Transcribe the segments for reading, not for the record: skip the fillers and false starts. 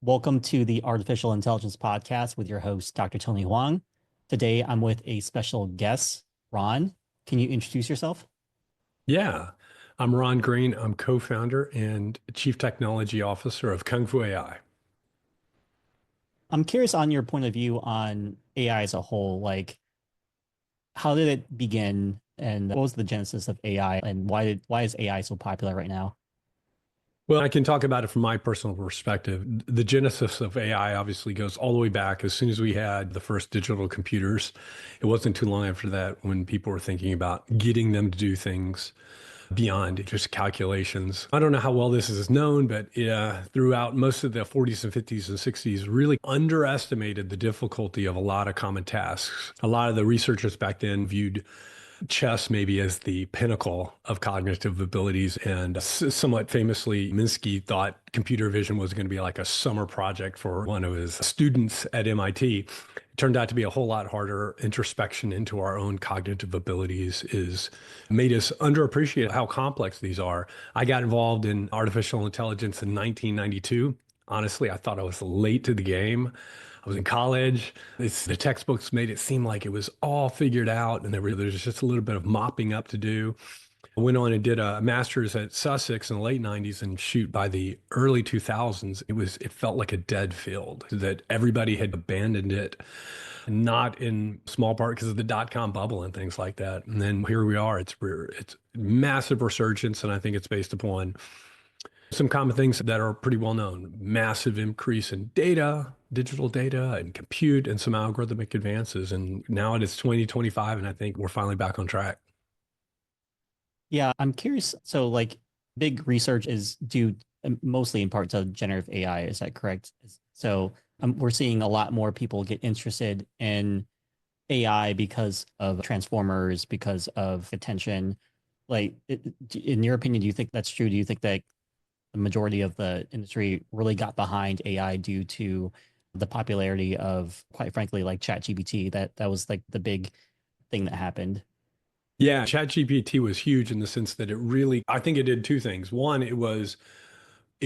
Welcome to the Artificial Intelligence Podcast with your host, Dr. Tony Huang. Today, I'm with a special guest, Ron. Can you introduce yourself? Yeah, I'm Ron Green. I'm co-founder and chief technology officer of KUNGFU AI. I'm curious on your point of view on AI as a whole. How did it begin, and what was the genesis of AI, and why is AI so popular right now? Well, I can talk about it from my personal perspective. The genesis of AI obviously goes all the way back as soon as we had the first digital computers. It wasn't too long after that when people were thinking about getting them to do things beyond just calculations. I don't know how well this is known, but throughout most of the 40s and 50s and 60s, really underestimated the difficulty of a lot of common tasks. A lot of the researchers back then viewed chess maybe as the pinnacle of cognitive abilities. And somewhat famously, Minsky thought computer vision was going to be like a summer project for one of his students at MIT. It turned out to be a whole lot harder. Introspection into our own cognitive abilities is made us underappreciate how complex these are. I got involved in artificial intelligence in 1992. Honestly, I thought I was late to the game. I was in college. The textbooks made it seem like it was all figured out, and there's just a little bit of mopping up to do. I went on and did a master's at Sussex in the late 90s, and shoot, by the early 2000s, it felt like a dead field, that everybody had abandoned it, not in small part because of the dot-com bubble and things like that. And then here we are. It's massive resurgence, and I think it's based upon some common things that are pretty well known: massive increase in data, digital data, and compute, and some algorithmic advances. And now it is 2025, and I think we're finally back on track. Yeah, I'm curious. Big research is due mostly in part to generative AI. Is that correct? We're seeing a lot more people get interested in AI because of transformers, because of attention. In your opinion, do you think that's true? Do you think that the majority of the industry really got behind AI due to the popularity of, quite frankly, like ChatGPT? That was like the big thing that happened. Yeah, ChatGPT was huge in the sense that I think it did two things. One, it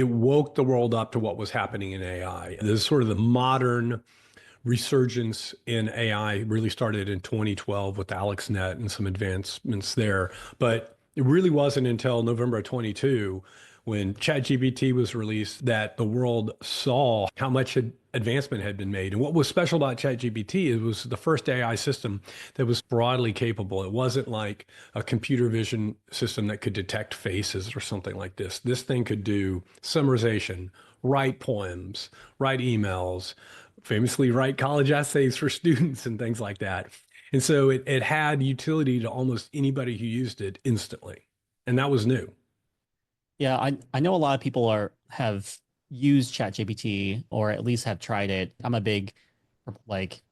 woke the world up to what was happening in AI. This is sort of the modern resurgence in AI really started in 2012 with AlexNet and some advancements there. But it really wasn't until November of 22 when ChatGPT was released that the world saw how much advancement had been made. And what was special about ChatGPT, it was the first AI system that was broadly capable. It wasn't like a computer vision system that could detect faces or something like this. This thing could do summarization, write poems, write emails, famously write college essays for students and things like that. And so it had utility to almost anybody who used it instantly. And that was new. Yeah, I know a lot of people have used ChatGPT or at least have tried it. I'm a big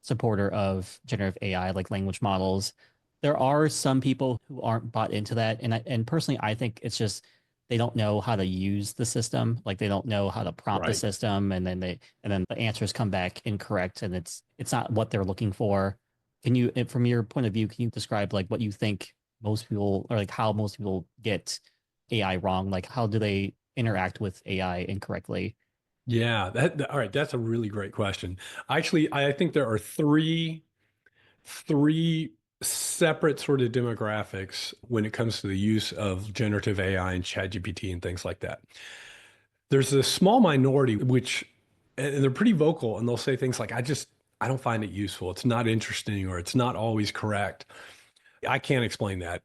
supporter of generative AI, like language models. There are some people who aren't bought into that, and personally, I think it's just they don't know how to use the system. Like they don't know how to prompt the Right. system, and then the answers come back incorrect, and it's not what they're looking for. From your point of view, can you describe like what you think most people, or like how most people get AI wrong? Like how do they interact with AI incorrectly? Yeah, all right, that's a really great question. Actually, I think there are three separate sort of demographics when it comes to the use of generative AI and ChatGPT and things like that. There's a small minority and they're pretty vocal, and they'll say things like, I don't find it useful. It's not interesting, or it's not always correct. I can't explain that.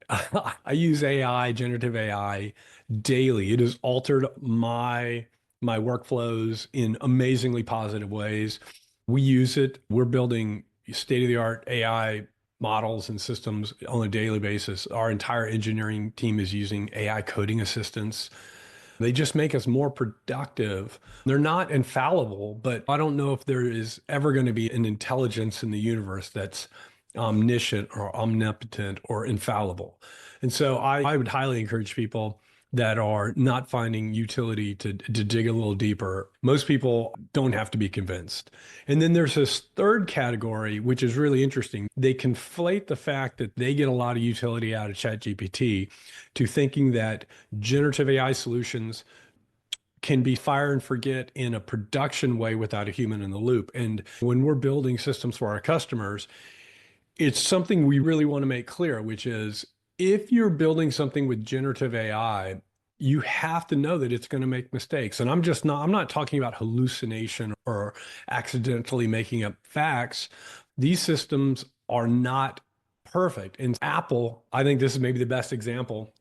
I use AI, generative AI daily. It has altered my workflows in amazingly positive ways. We use it. We're building state-of-the-art AI models and systems on a daily basis. Our entire engineering team is using AI coding assistants. They just make us more productive. They're not infallible, but I don't know if there is ever going to be an intelligence in the universe that's omniscient or omnipotent or infallible. And so I would highly encourage people that are not finding utility to dig a little deeper. Most people don't have to be convinced. And then there's this third category, which is really interesting. They conflate the fact that they get a lot of utility out of ChatGPT to thinking that generative AI solutions can be fire and forget in a production way without a human in the loop. And when we're building systems for our customers, it's something we really want to make clear, which is if you're building something with generative AI, you have to know that it's going to make mistakes. And I'm not talking about hallucination or accidentally making up facts. These systems are not perfect. And Apple, I think this is maybe the best example.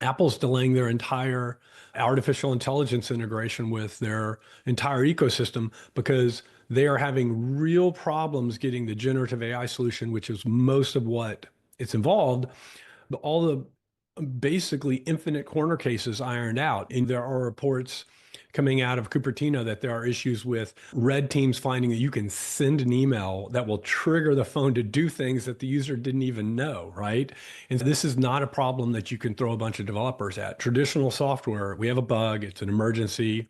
Apple's delaying their entire artificial intelligence integration with their entire ecosystem because they are having real problems getting the generative AI solution, which is most of what it's involved, but all the basically infinite corner cases ironed out. And there are reports coming out of Cupertino that there are issues with red teams finding that you can send an email that will trigger the phone to do things that the user didn't even know, right? And this is not a problem that you can throw a bunch of developers at. Traditional software, we have a bug, it's an emergency.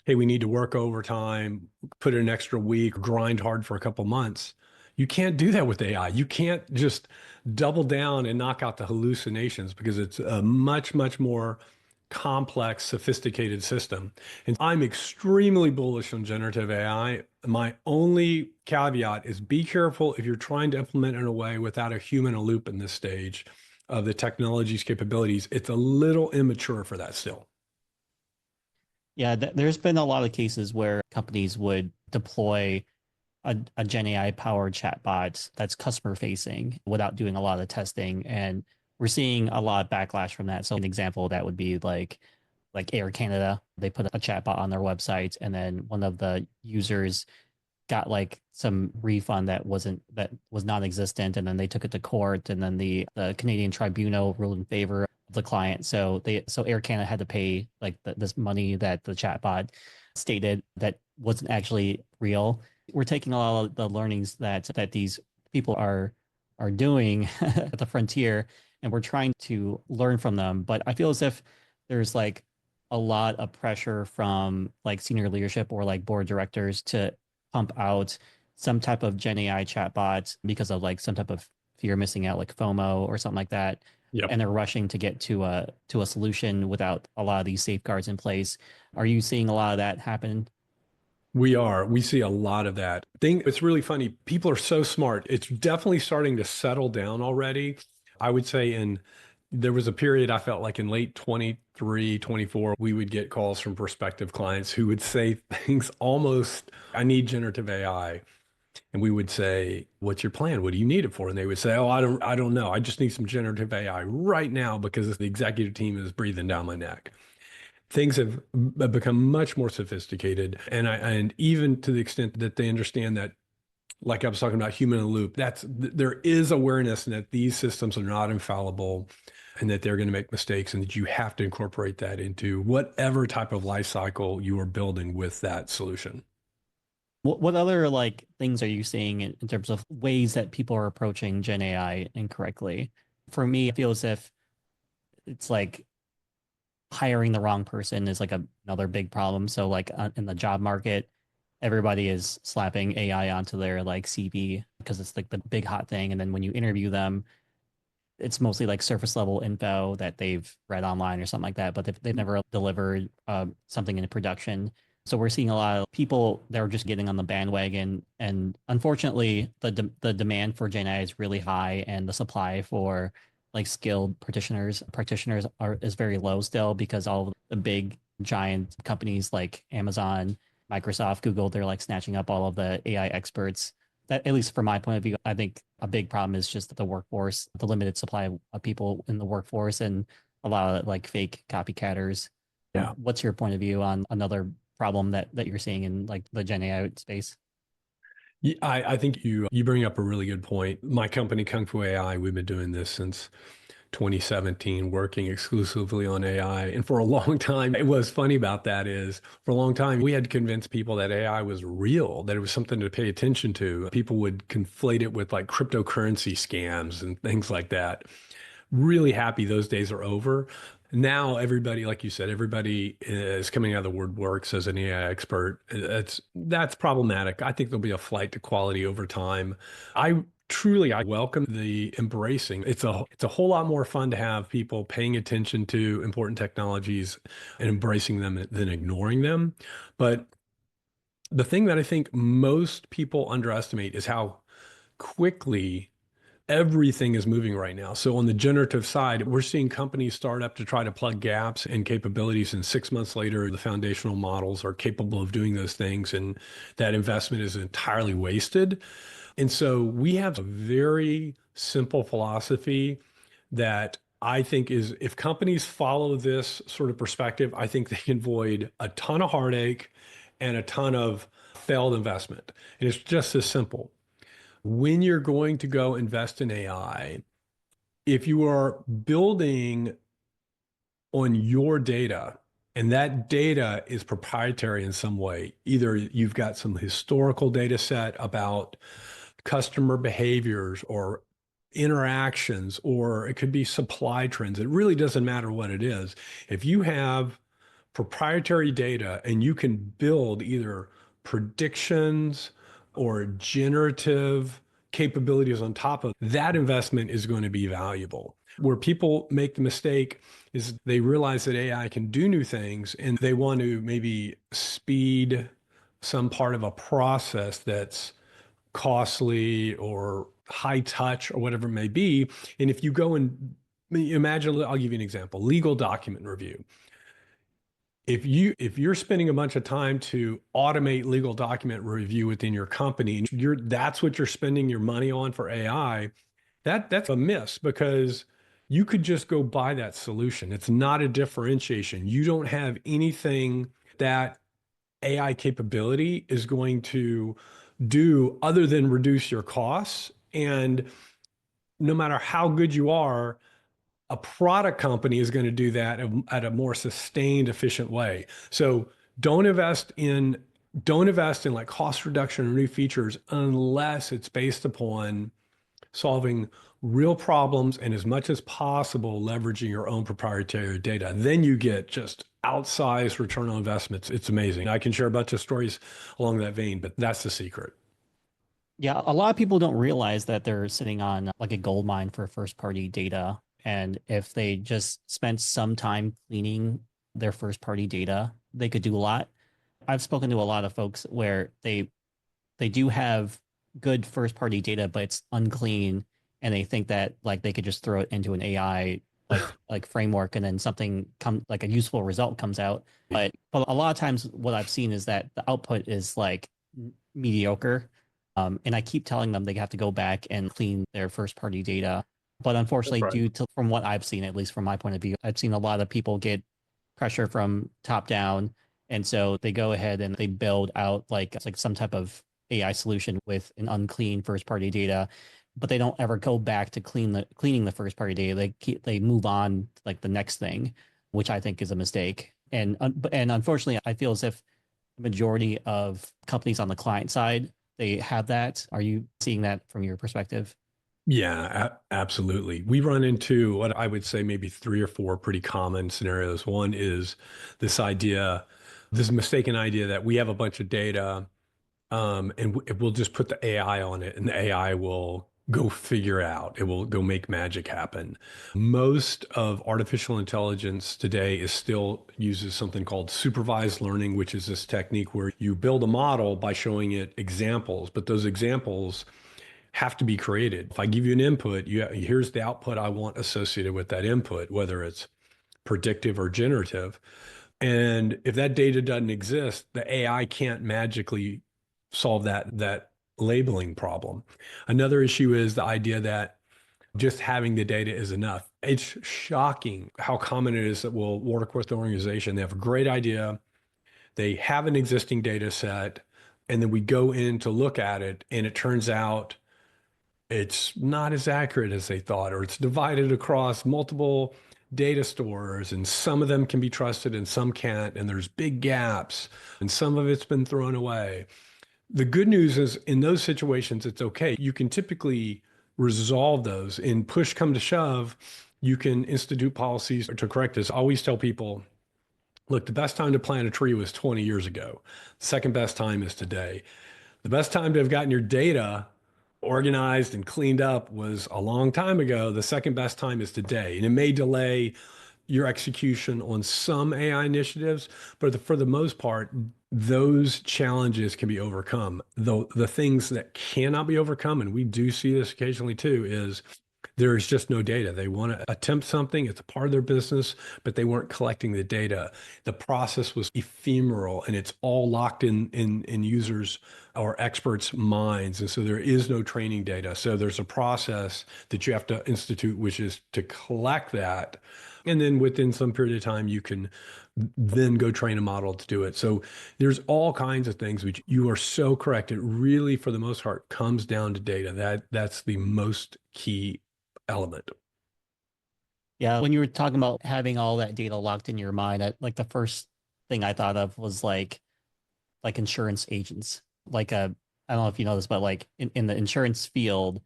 Hey, we need to work overtime, put in an extra week, grind hard for a couple months. You can't do that with AI. You can't just double down and knock out the hallucinations because it's a much, much more complex, sophisticated system. And I'm extremely bullish on generative AI. My only caveat is be careful if you're trying to implement it in a way without a human in a loop in this stage of the technology's capabilities. It's a little immature for that still. Yeah, there's been a lot of cases where companies would deploy a Gen AI powered chatbot that's customer facing without doing a lot of testing. And we're seeing a lot of backlash from that. So an example of that would be like Air Canada. They put a chatbot on their website, and then one of the users got like some refund that was non-existent, and then they took it to court, and then the Canadian tribunal ruled in favor of the client. So Air Canada had to pay like this money that the chatbot stated that wasn't actually real. We're taking a lot of the learnings that these people are doing at the frontier, and we're trying to learn from them. But I feel as if there's like a lot of pressure from like senior leadership or like board directors to pump out some type of Gen AI chatbot because of like some type of fear of missing out, like FOMO or something like that. Yep. And they're rushing to get to a solution without a lot of these safeguards in place. Are you seeing a lot of that happen? We are. We see a lot of that. It's really funny. People are so smart. It's definitely starting to settle down already. I would say there was a period I felt like in late 23, 24, we would get calls from prospective clients who would say things almost, I need generative AI. And we would say, what's your plan? What do you need it for? And they would say, oh, I don't know. I just need some generative AI right now because the executive team is breathing down my neck. Things have become much more sophisticated, and even to the extent that they understand that, like I was talking about, human in the loop. There is awareness that these systems are not infallible, and that they're going to make mistakes, and that you have to incorporate that into whatever type of life cycle you are building with that solution. What other like things are you seeing in terms of ways that people are approaching Gen AI incorrectly? For me, it feels as if it's like hiring the wrong person is like another big problem. So like in the job market, everybody is slapping AI onto their like CV because it's like the big hot thing. And then when you interview them, it's mostly like surface level info that they've read online or something like that, but they've never delivered something in production. So we're seeing a lot of people that are just getting on the bandwagon, and unfortunately, the demand for Gen AI is really high, and the supply for like skilled practitioners is very low still because all the big giant companies like Amazon, Microsoft, Google, they're like snatching up all of the AI experts. That, at least from my point of view, I think a big problem is just the workforce, the limited supply of people in the workforce, and a lot of like fake copycatters. Yeah. What's your point of view on another problem that you're seeing in like the Gen AI space? Yeah, I think you bring up a really good point. My company, KUNGFU AI, we've been doing this since 2017, working exclusively on AI. And for a long time, it was funny about that is for a long time, we had to convince people that AI was real, that it was something to pay attention to. People would conflate it with like cryptocurrency scams and things like that. Really happy those days are over. Now everybody, like you said, everybody is coming out of the woodworks as an AI expert. That's problematic. I think there'll be a flight to quality over time. I truly, I welcome the embracing. It's a whole lot more fun to have people paying attention to important technologies and embracing them than ignoring them. But the thing that I think most people underestimate is how quickly everything is moving right now. So on the generative side, we're seeing companies start up to try to plug gaps and capabilities, and 6 months later, the foundational models are capable of doing those things, and that investment is entirely wasted. And so we have a very simple philosophy that I think is if companies follow this sort of perspective, I think they can avoid a ton of heartache and a ton of failed investment. And it's just as simple. When you're going to go invest in AI, if you are building on your data and that data is proprietary in some way, either you've got some historical data set about customer behaviors or interactions, or it could be supply trends. It really doesn't matter what it is. If you have proprietary data and you can build either predictions or generative capabilities on top of that, investment is going to be valuable. Where people make the mistake is they realize that AI can do new things and they want to maybe speed some part of a process that's costly or high touch or whatever it may be. And if you go and imagine, I'll give you an example, legal document review. If you're spending a bunch of time to automate legal document review within your company, and that's what you're spending your money on for AI, that's a miss because you could just go buy that solution. It's not a differentiation. You don't have anything that AI capability is going to do other than reduce your costs. And no matter how good you are, a product company is going to do that at a more sustained, efficient way. So don't invest in don't invest in like cost reduction or new features unless it's based upon solving real problems and as much as possible leveraging your own proprietary data. Then you get just outsized return on investments. It's amazing. I can share a bunch of stories along that vein, but that's the secret. Yeah, a lot of people don't realize that they're sitting on like a gold mine for first party data. And if they just spent some time cleaning their first party data, they could do a lot. I've spoken to a lot of folks where they do have good first party data, but it's unclean, and they think that like they could just throw it into an AI like framework and then something come like a useful result comes out. But a lot of times what I've seen is that the output is like mediocre. And I keep telling them they have to go back and clean their first party data. But That's unfortunately, right. due to from what I've seen, at least from my point of view, I've seen a lot of people get pressure from top down. And so they go ahead and they build out like some type of AI solution with an unclean first party data, but they don't ever go back to cleaning the first party data. They move on to, like the next thing, which I think is a mistake. And unfortunately, I feel as if the majority of companies on the client side they have that. Are you seeing that from your perspective? Yeah, absolutely. We run into what I would say maybe three or four pretty common scenarios. One is this idea, this mistaken idea that we have a bunch of data, and we'll just put the AI on it, and the AI will go figure out. It will go make magic happen. Most of artificial intelligence today is still uses something called supervised learning, which is this technique where you build a model by showing it examples, but those examples have to be created. If I give you an input, here's the output I want associated with that input, whether it's predictive or generative. And if that data doesn't exist, the AI can't magically solve that labeling problem. Another issue is the idea that just having the data is enough. It's shocking how common it is that we'll work with an organization. They have a great idea, they have an existing data set, and then we go in to look at it, and it turns out it's not as accurate as they thought, or it's divided across multiple data stores, and some of them can be trusted and some can't, and there's big gaps, and some of it's been thrown away. The good news is in those situations, it's okay. You can typically resolve those. In push come to shove, you can institute policies to correct this. I always tell people, look, the best time to plant a tree was 20 years ago. The second best time is today. The best time to have gotten your data organized and cleaned up was a long time ago. The second best time is today. And it may delay your execution on some AI initiatives, but for the most part, those challenges can be overcome. Though the things that cannot be overcome, and we do see this occasionally too, is there is just no data. They want to attempt something, it's a part of their business, but they weren't collecting the data. The process was ephemeral and it's all locked in users or experts' minds. And so there is no training data. So there's a process that you have to institute, which is to collect that. And then within some period of time, you can then go train a model to do it. So there's all kinds of things which you are so correct. It really, for the most part, comes down to data. That's the most key element. Yeah, when you were talking about having all that data locked in your mind, like the first thing I thought of was like insurance agents. I don't know if you know this, but like in the insurance field,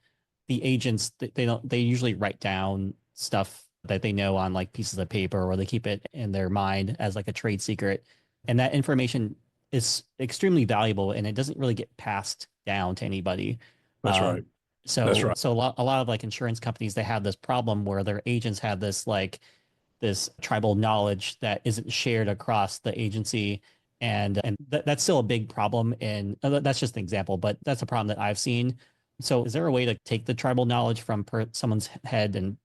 the agents they usually write down stuff that they know on like pieces of paper or they keep it in their mind as like a trade secret. And that information is extremely valuable and it doesn't really get passed down to anybody. That's right. Um, That's so right. so a lot of like insurance companies they have this problem where their agents have this tribal knowledge that isn't shared across the agency and that's still a big problem and that's just an example but that's a problem that I've seen. So is there a way to take the tribal knowledge from someone's head and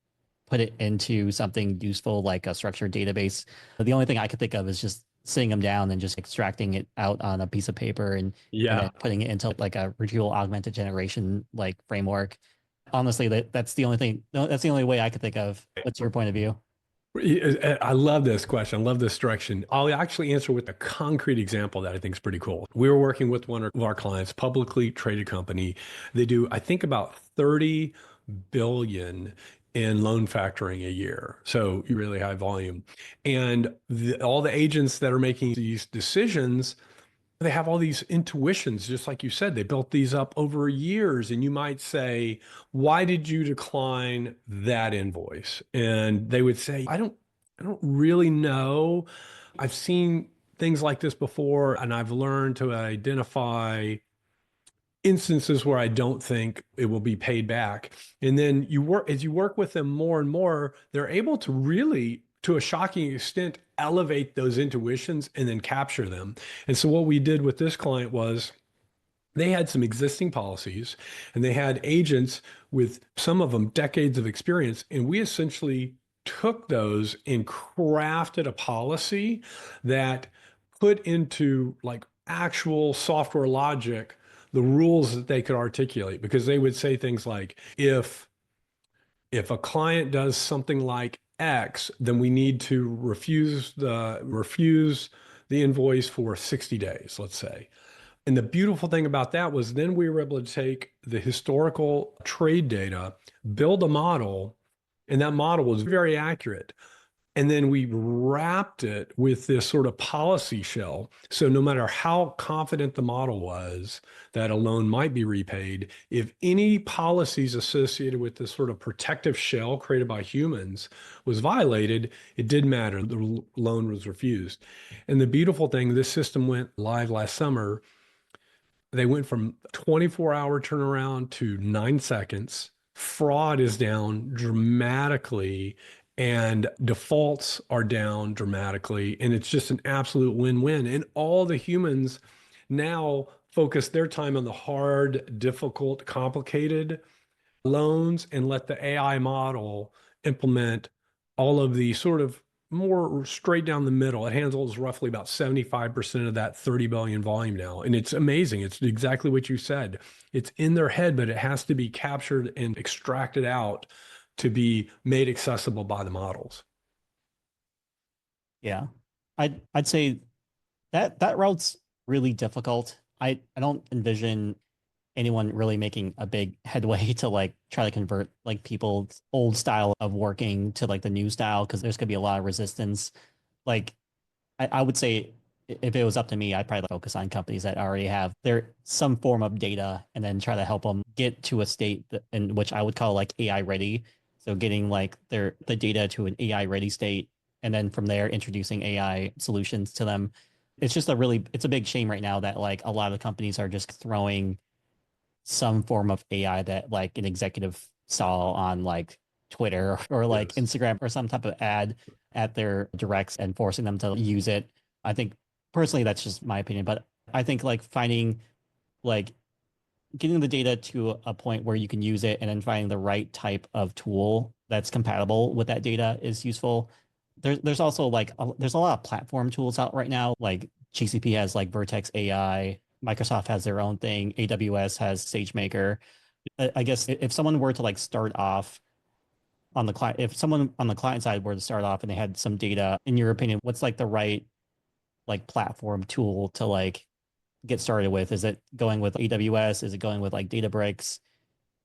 put it into something useful like a structured database? The only thing I could think of is just sitting them down and just extracting it out on a piece of paper and then Yeah. putting it into like a retrieval augmented generation like framework. Honestly, that's the only thing. No, that's the only way I could think of. What's your point of view? I love this question. I love this direction. I'll actually answer with a concrete example that I think is pretty cool. We were working with one of our clients, publicly traded company. They do, I think, about 30 billion in loan factoring a year. So really high volume. And all the agents that are making these decisions they have all these intuitions, just like you said, they built these up over years. And you might say, why did you decline that invoice? And they would say, I don't really know. I've seen things like this before, and I've learned to identify instances where I don't think it will be paid back. And then as you work with them more and more, they're able to really, to a shocking extent, elevate those intuitions and then capture them. And so what we did with this client was they had some existing policies and they had agents with some of them decades of experience. And we essentially took those and crafted a policy that put into like actual software logic the rules that they could articulate because they would say things like if a client does something like X, then we need to refuse the invoice for 60 days, let's say. And the beautiful thing about that was then we were able to take the historical trade data, build a model, and that model was very accurate. And then we wrapped it with this sort of policy shell. So no matter how confident the model was that a loan might be repaid, if any policies associated with this sort of protective shell created by humans was violated, it didn't matter. The loan was refused. And the beautiful thing, this system went live last summer. They went from 24-hour turnaround to 9 seconds. Fraud is down dramatically and defaults are down dramatically. And it's just an absolute win-win. And all the humans now focus their time on the hard, difficult, complicated loans and let the AI model implement all of the sort of more straight down the middle. It handles roughly about 75% of that 30 billion volume now. And it's amazing. It's exactly what you said. It's in their head, but it has to be captured and extracted out to be made accessible by the models. Yeah. I'd say that route's really difficult. I don't envision anyone really making a big headway to like try to convert like people's old style of working to like the new style because there's gonna be a lot of resistance. Like I would say if it was up to me, I'd probably focus on companies that already have their some form of data and then try to help them get to a state in which I would call like AI ready. So getting like the data to an AI ready state and then from there introducing AI solutions to them. It's just it's a big shame right now that like a lot of companies are just throwing some form of AI that like an executive saw on like Twitter or like Yes. Instagram or some type of ad at their directs and forcing them to use it. I think personally that's just my opinion, but I think like finding like getting the data to a point where you can use it and then finding the right type of tool that's compatible with that data is useful. There's also like there's a lot of platform tools out right now. Like GCP has like Vertex AI, Microsoft has their own thing, AWS has SageMaker. I guess if someone were to like start off on the client, if someone on the client side were to start off and they had some data, in your opinion, what's like the right like platform tool to like get started with? Is it going with AWS? Is it going with like Databricks,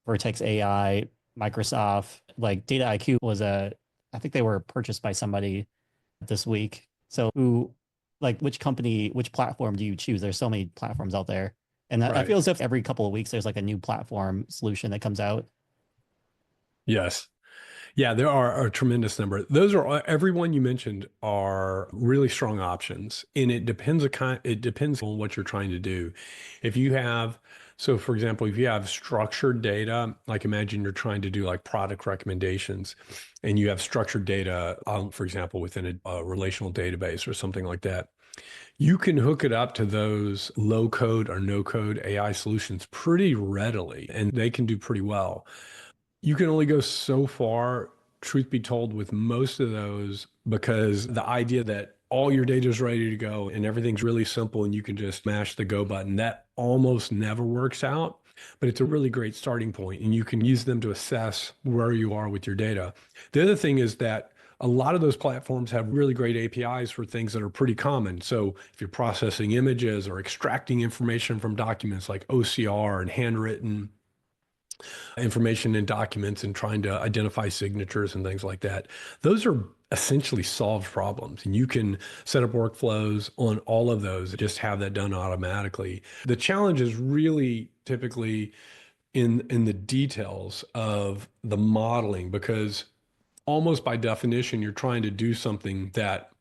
Vertex AI, Microsoft? Like Data IQ was I think they were purchased by somebody this week. So who, like which company, which platform do you choose? There's so many platforms out there. And I Right. feel as if every couple of weeks there's like a new platform solution that comes out. Yes. Yeah, there are a tremendous number. Those are everyone you mentioned are really strong options, and it depends on what you're trying to do. If you have, so for example, if you have structured data, like imagine you're trying to do like product recommendations, and you have structured data, for example, within a relational database or something like that, you can hook it up to those low code or no code AI solutions pretty readily, and they can do pretty well. You can only go so far, truth be told, with most of those, because the idea that all your data is ready to go and everything's really simple and you can just mash the go button, that almost never works out. But it's a really great starting point, and you can use them to assess where you are with your data. The other thing is that a lot of those platforms have really great APIs for things that are pretty common. So if you're processing images or extracting information from documents like OCR and handwritten information in documents and trying to identify signatures and things like that. Those are essentially solved problems. And you can set up workflows on all of those, just have that done automatically. The challenge is really typically in the details of the modeling, because almost by definition, you're trying to do something that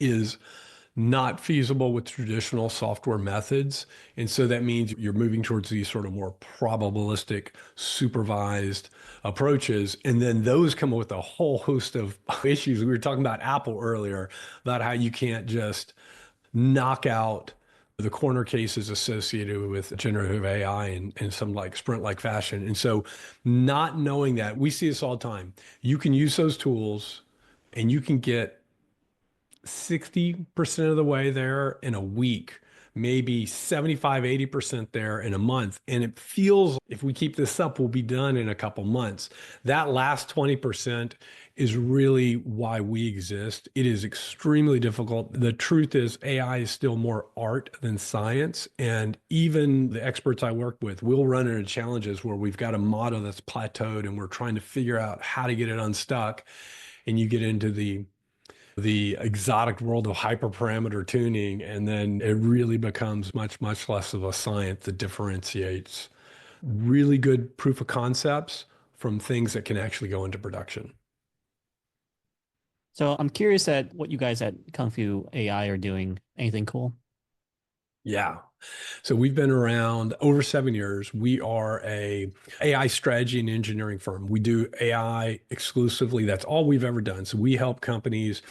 is not feasible with traditional software methods. And so that means you're moving towards these sort of more probabilistic, supervised approaches. And then those come with a whole host of issues. We were talking about Apple earlier, about how you can't just knock out the corner cases associated with generative AI in some like sprint-like fashion. And so not knowing that, we see this all the time. You can use those tools and you can get 60% of the way there in a week, maybe 75, 80% there in a month. And it feels if we keep this up, we'll be done in a couple months. That last 20% is really why we exist. It is extremely difficult. The truth is, AI is still more art than science. And even the experts I work with will run into challenges where we've got a model that's plateaued and we're trying to figure out how to get it unstuck. And you get into the exotic world of hyperparameter tuning, and then it really becomes much, much less of a science that differentiates really good proof of concepts from things that can actually go into production. So I'm curious at what you guys at KungFu AI are doing. Anything cool? Yeah. So we've been around over 7 years. We are a AI strategy and engineering firm. We do AI exclusively. That's all we've ever done. So we help companies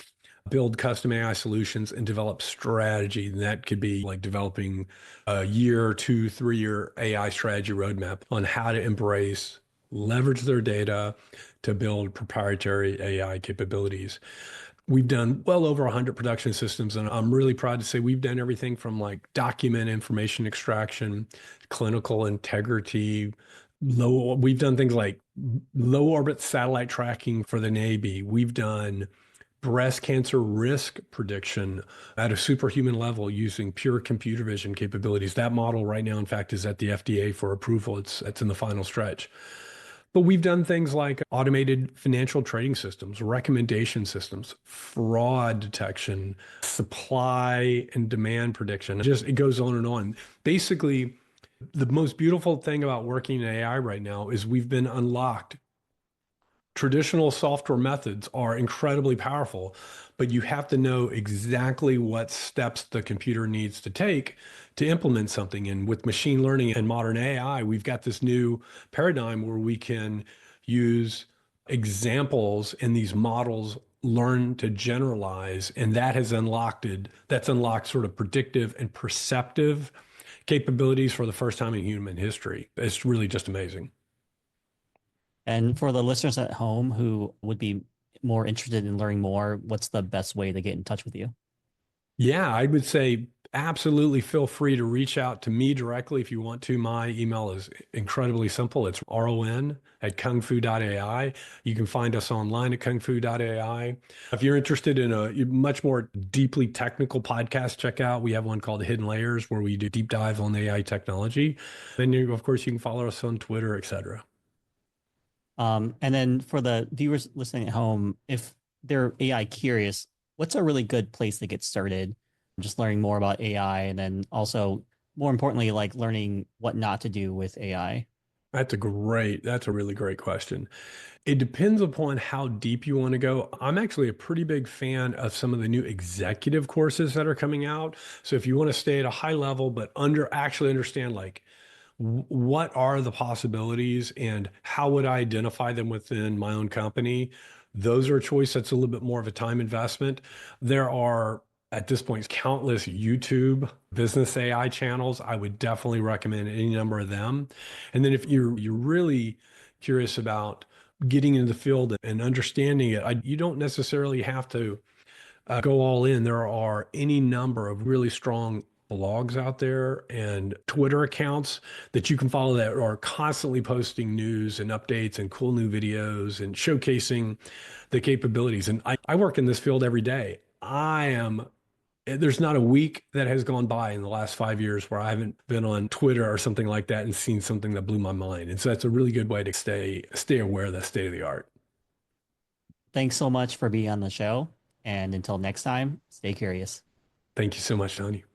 build custom AI solutions and develop strategy. And that could be like developing a year, 2, 3 year AI strategy roadmap on how to embrace, leverage their data to build proprietary AI capabilities. We've done well over 100 production systems, and I'm really proud to say we've done everything from like document information extraction, clinical integrity, we've done things like low orbit satellite tracking for the Navy. We've done breast cancer risk prediction at a superhuman level using pure computer vision capabilities. That model right now, in fact, is at the FDA for approval. It's in the final stretch. But we've done things like automated financial trading systems, recommendation systems, fraud detection, supply and demand prediction. Just it goes on and on. Basically, the most beautiful thing about working in AI right now is we've been unlocked Traditional software methods are incredibly powerful, but you have to know exactly what steps the computer needs to take to implement something. And with machine learning and modern AI, we've got this new paradigm where we can use examples and these models learn to generalize, and that's unlocked sort of predictive and perceptive capabilities for the first time in human history. It's really just amazing. And for the listeners at home who would be more interested in learning more, what's the best way to get in touch with you? Yeah, I would say absolutely feel free to reach out to me directly if you want to. My email is incredibly simple. It's ron@kungfu.ai. You can find us online at kungfu.ai. If you're interested in a much more deeply technical podcast, check out. We have one called Hidden Layers where we do deep dive on AI technology. Then, of course, you can follow us on Twitter, etc. And then for the viewers listening at home, if they're AI curious, what's a really good place to get started? Just learning more about AI, and then also more importantly, like learning what not to do with AI. That's a really great question. It depends upon how deep you want to go. I'm actually a pretty big fan of some of the new executive courses that are coming out. So if you want to stay at a high level, but actually understand like what are the possibilities and how would I identify them within my own company? Those are a choice that's a little bit more of a time investment. There are, at this point, countless YouTube business AI channels. I would definitely recommend any number of them. And then if you're really curious about getting into the field and understanding it, you don't necessarily have to go all in. There are any number of really strong blogs out there and Twitter accounts that you can follow that are constantly posting news and updates and cool new videos and showcasing the capabilities. And I work in this field every day. There's not a week that has gone by in the last 5 years where I haven't been on Twitter or something like that and seen something that blew my mind. And so that's a really good way to stay aware of the state of the art. Thanks so much for being on the show. And until next time, stay curious. Thank you so much, Tony.